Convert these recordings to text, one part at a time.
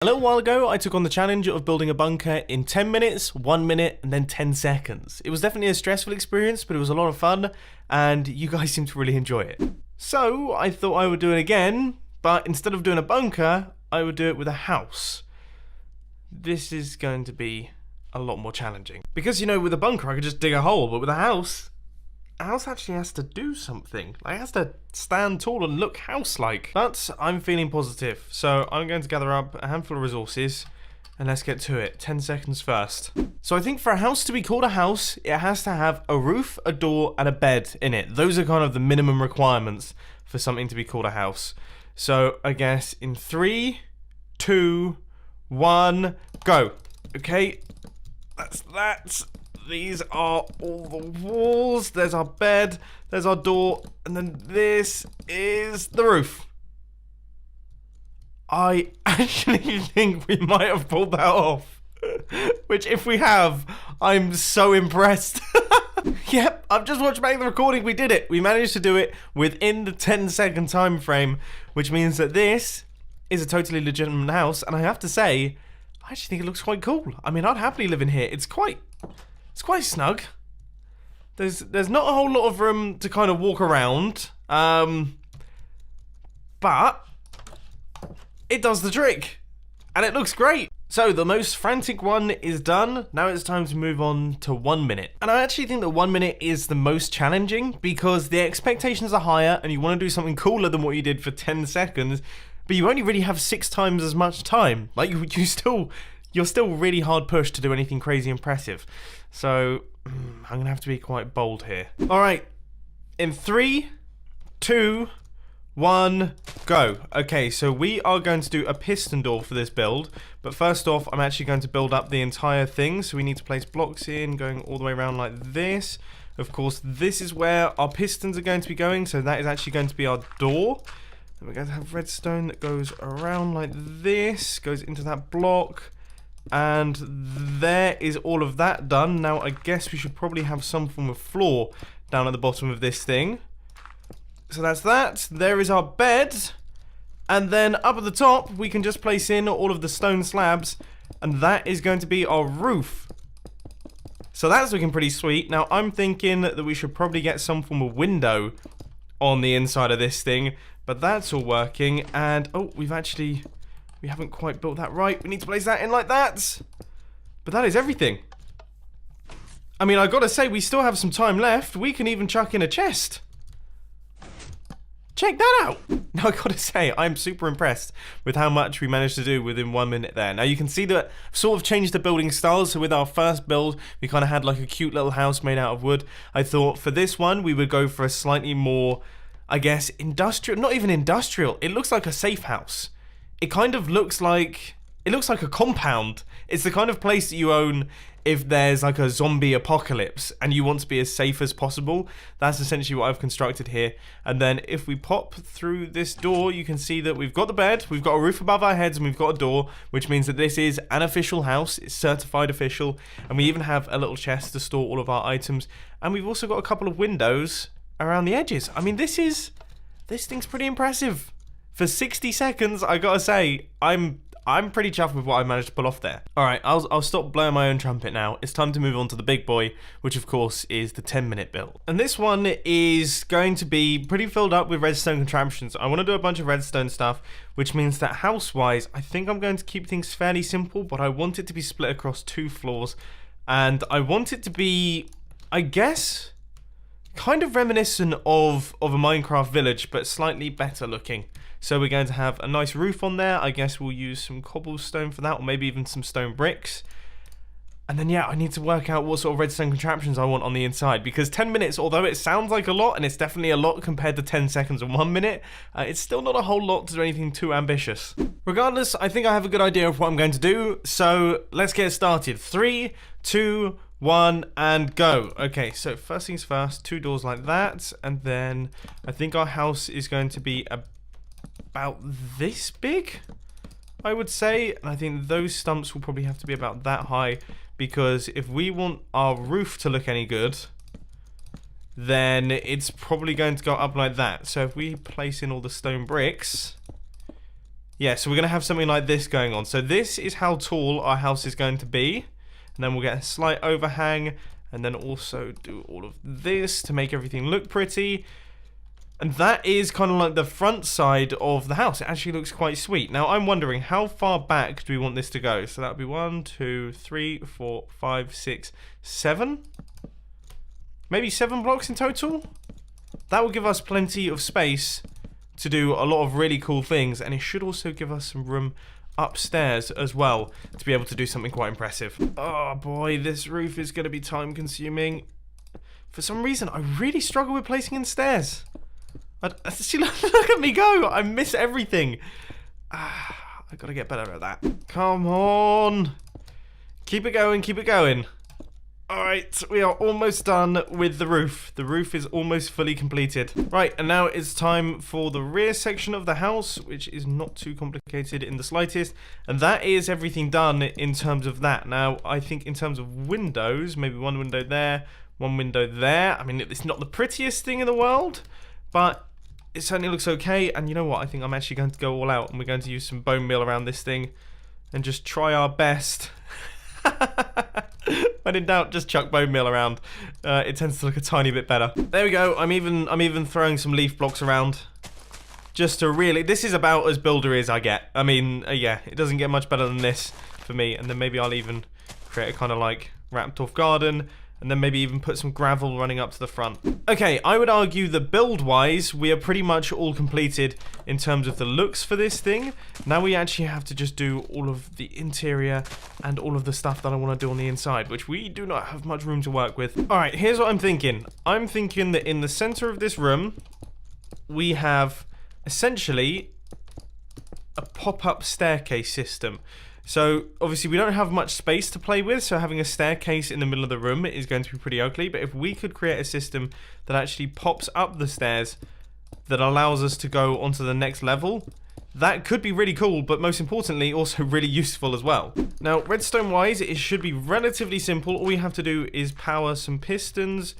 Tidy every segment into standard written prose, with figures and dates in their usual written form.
A little while ago, I took on the challenge of building a bunker in 10 minutes, 1 minute, and then 10 seconds. It was definitely a stressful experience, but it was a lot of fun, and you guys seem to really enjoy it. So, I thought I would do it again, but instead of doing a bunker, I would do it with a house. This is going to be a lot more challenging. Because, with a bunker, I could just dig a hole, but with a house actually has to do something. Like, it has to stand tall and look house-like. But I'm feeling positive, so I'm going to gather up a handful of resources and let's get to it. 10 seconds first. So I think for a house to be called a house, it has to have a roof, a door, and a bed in it. Those are kind of the minimum requirements for something to be called a house. So I guess in 3, 2, 1, go. Okay, that's that. These are all the walls. There's our bed. There's our door. And then this is the roof. I actually think we might have pulled that off. Which, if we have, I'm so impressed. Yep, I've just watched back the recording. We did it. We managed to do it within the 10-second time frame. Which means that this is a totally legitimate house. And I have to say, I actually think it looks quite cool. I mean, I'd happily live in here. It's quite snug. There's not a whole lot of room to kind of walk around, but it does the trick, and it looks great. So the most frantic one is done. Now it's time to move on to 1 minute. And I actually think that 1 minute is the most challenging because the expectations are higher and you want to do something cooler than what you did for 10 seconds, but you only really have 6 times as much time. Like you're still really hard pushed to do anything crazy impressive. So, I'm going to have to be quite bold here. Alright, in 3, 2, 1, go. Okay, so we are going to do a piston door for this build. But first off, I'm actually going to build up the entire thing. So we need to place blocks in, going all the way around like this. Of course, this is where our pistons are going to be going. So that is actually going to be our door. Then we're going to have redstone that goes around like this, goes into that block. And there is all of that done. Now, I guess we should probably have some form of floor down at the bottom of this thing. So that's that. There is our bed. And then up at the top, we can just place in all of the stone slabs. And that is going to be our roof. So that's looking pretty sweet. Now, I'm thinking that we should probably get some form of window on the inside of this thing. But that's all working. And, oh, we haven't quite built that right. We need to place that in like that. But that is everything. I mean, I gotta say, we still have some time left. We can even chuck in a chest. Check that out. Now, I gotta say, I'm super impressed with how much we managed to do within 1 minute there. Now, you can see that I've sort of changed the building style. So with our first build, we kind of had like a cute little house made out of wood. I thought for this one, we would go for a slightly more, I guess, industrial. Not even industrial. It looks like a safe house. It kind of looks like a compound. It's the kind of place that you own if there's like a zombie apocalypse and you want to be as safe as possible. That's essentially what I've constructed here. And then if we pop through this door, you can see that we've got the bed, we've got a roof above our heads, and we've got a door, which means that this is an official house. It's certified official. And we even have a little chest to store all of our items. And we've also got a couple of windows around the edges. I mean, this thing's pretty impressive. For 60 seconds, I gotta say, I'm pretty chuffed with what I managed to pull off there. Alright, I'll stop blowing my own trumpet now. It's time to move on to the big boy, which of course is the 10-minute build. And this one is going to be pretty filled up with redstone contraptions. I want to do a bunch of redstone stuff, which means that house-wise, I think I'm going to keep things fairly simple, but I want it to be split across 2 floors. And I want it to be, I guess, kind of reminiscent of a Minecraft village, but slightly better looking. So we're going to have a nice roof on there. I guess we'll use some cobblestone for that, or maybe even some stone bricks. And then, yeah, I need to work out what sort of redstone contraptions I want on the inside. Because 10 minutes, although it sounds like a lot, and it's definitely a lot compared to 10 seconds and 1 minute, it's still not a whole lot to do anything too ambitious. Regardless, I think I have a good idea of what I'm going to do. So let's get started. 3, 2, 1, and go. Okay, so first things first, 2 doors like that. And then I think our house is going to be about this big, I would say. And I think those stumps will probably have to be about that high, because if we want our roof to look any good, then it's probably going to go up like that. So if we place in all the stone bricks, Yeah, so we're going to have something like this going on. So this is how tall our house is going to be. And then we'll get a slight overhang. And then also do all of this to make everything look pretty. And that is kind of like the front side of the house. It actually looks quite sweet. Now, I'm wondering, how far back do we want this to go? So that would be 1, 2, 3, 4, 5, 6, 7? Maybe 7 blocks in total? That will give us plenty of space to do a lot of really cool things, and it should also give us some room upstairs as well to be able to do something quite impressive. Oh boy, this roof is going to be time consuming. For some reason, I really struggle with placing in stairs. See, look at me go. I miss everything. I gotta get better at that. Come on. Keep it going, keep it going. Alright, we are almost done with the roof. The roof is almost fully completed. Right, and now it's time for the rear section of the house, which is not too complicated in the slightest. And that is everything done in terms of that. Now, I think in terms of windows, maybe one window there, one window there. I mean, it's not the prettiest thing in the world, but it certainly looks okay. And you know what? I think I'm actually going to go all out, and we're going to use some bone meal around this thing and just try our best. When in doubt, just chuck bone meal around. It tends to look a tiny bit better. There we go. I'm even throwing some leaf blocks around, just to really. This is about as buildery as I get. I mean, yeah, it doesn't get much better than this for me. And then maybe I'll even create a kind of like wrapped off garden, and then maybe even put some gravel running up to the front. Okay, I would argue that build-wise, we are pretty much all completed in terms of the looks for this thing. Now we actually have to just do all of the interior and all of the stuff that I want to do on the inside, which we do not have much room to work with. All right, here's what I'm thinking. I'm thinking that in the center of this room, we have essentially a pop-up staircase system. So, obviously, we don't have much space to play with, so having a staircase in the middle of the room is going to be pretty ugly. But if we could create a system that actually pops up the stairs that allows us to go onto the next level, that could be really cool, but most importantly, also really useful as well. Now, redstone-wise, it should be relatively simple. All we have to do is power some pistons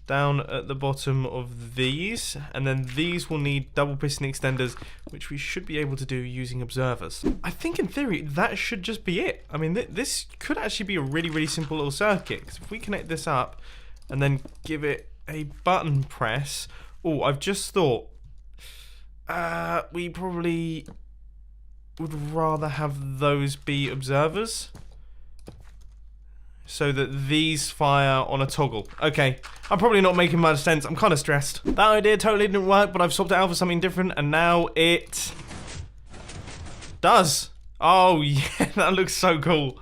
down at the bottom of these, and then these will need double piston extenders, which we should be able to do using observers. I think in theory that should just be it. I mean, this could actually be a really simple little circuit, because if we connect this up and then give it a button press. Oh, I've just thought we probably would rather have those be observers, so that these fire on a toggle. Okay, I'm probably not making much sense. I'm kind of stressed. That idea totally didn't work, but I've swapped it out for something different, and now it does. Oh, yeah, that looks so cool.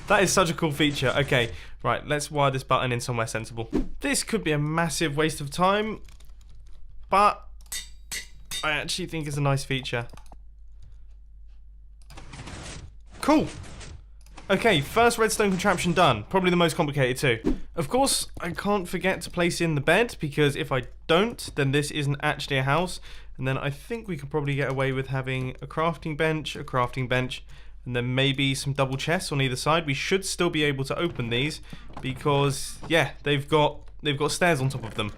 That is such a cool feature. Okay, right, let's wire this button in somewhere sensible. This could be a massive waste of time, but I actually think it's a nice feature. Cool. Okay, first redstone contraption done. Probably the most complicated too. Of course, I can't forget to place in the bed, because if I don't, then this isn't actually a house. And then I think we could probably get away with having a crafting bench, and then maybe some double chests on either side. We should still be able to open these, because yeah, they've got stairs on top of them.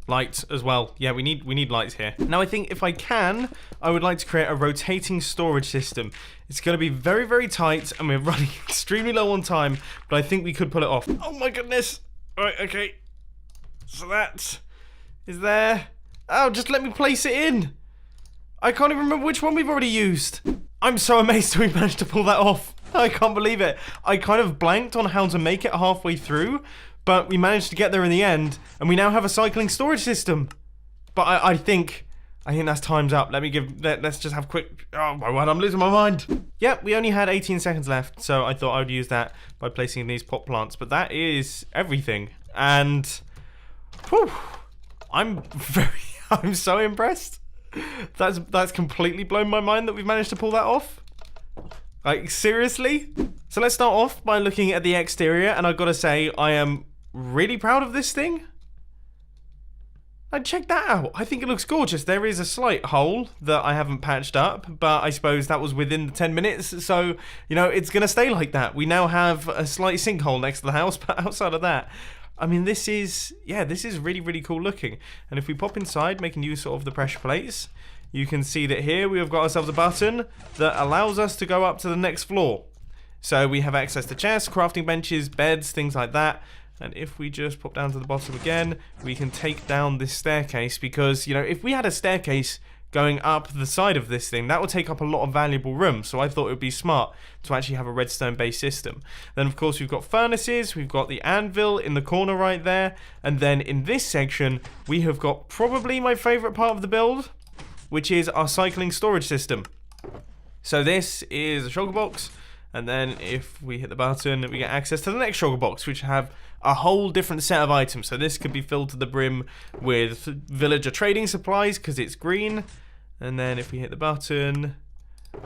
Lights as well. Yeah, we need lights here. Now I think if I can, I would like to create a rotating storage system. It's going to be very tight, and we're running extremely low on time, but I think we could pull it off. Oh my goodness. Alright, okay. So that is there. Oh, just let me place it in. I can't even remember which one we've already used. I'm so amazed we managed to pull that off. I can't believe it. I kind of blanked on how to make it halfway through, but we managed to get there in the end, and we now have a cycling storage system. But I think that's time's up. Let's just have quick. Oh my word, I'm losing my mind. Yep, we only had 18 seconds left, so I thought I would use that by placing these pot plants. But that is everything, and whew, I'm so impressed. That's completely blown my mind that we've managed to pull that off. Like, seriously? So let's start off by looking at the exterior, and I've got to say, I am really proud of this thing. And check that out. I think it looks gorgeous. There is a slight hole that I haven't patched up, but I suppose that was within the 10 minutes, so, you know, it's going to stay like that. We now have a slight sinkhole next to the house, but outside of that, I mean, this is really cool looking. And if we pop inside, making use of the pressure plates, you can see that here we have got ourselves a button that allows us to go up to the next floor. So we have access to chests, crafting benches, beds, things like that. And if we just pop down to the bottom again, we can take down this staircase because, you know, if we had a staircase going up the side of this thing, that would take up a lot of valuable room. So I thought it would be smart to actually have a redstone based system. Then of course we've got furnaces, we've got the anvil in the corner right there, and then in this section we have got probably my favorite part of the build, which is our cycling storage system. So this is a shulker box, and then if we hit the button we get access to the next shulker box, which have a whole different set of items. So this could be filled to the brim with villager trading supplies because it's green. And then if we hit the button,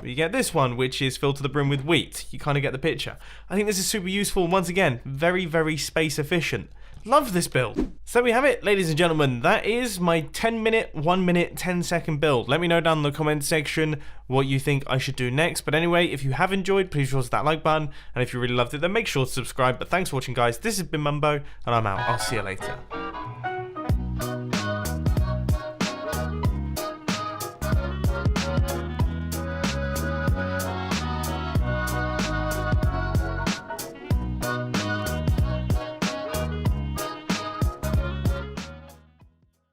we get this one, which is filled to the brim with wheat. You kind of get the picture. I think this is super useful. Once again, very, very space efficient. Love this build. So we have it, ladies and gentlemen. That is my 10-minute, 1-minute, 10-second build. Let me know down in the comment section what you think I should do next. But anyway, if you have enjoyed, please sure to hit that like button. And if you really loved it, then make sure to subscribe. But thanks for watching, guys. This has been Mumbo, and I'm out. I'll see you later.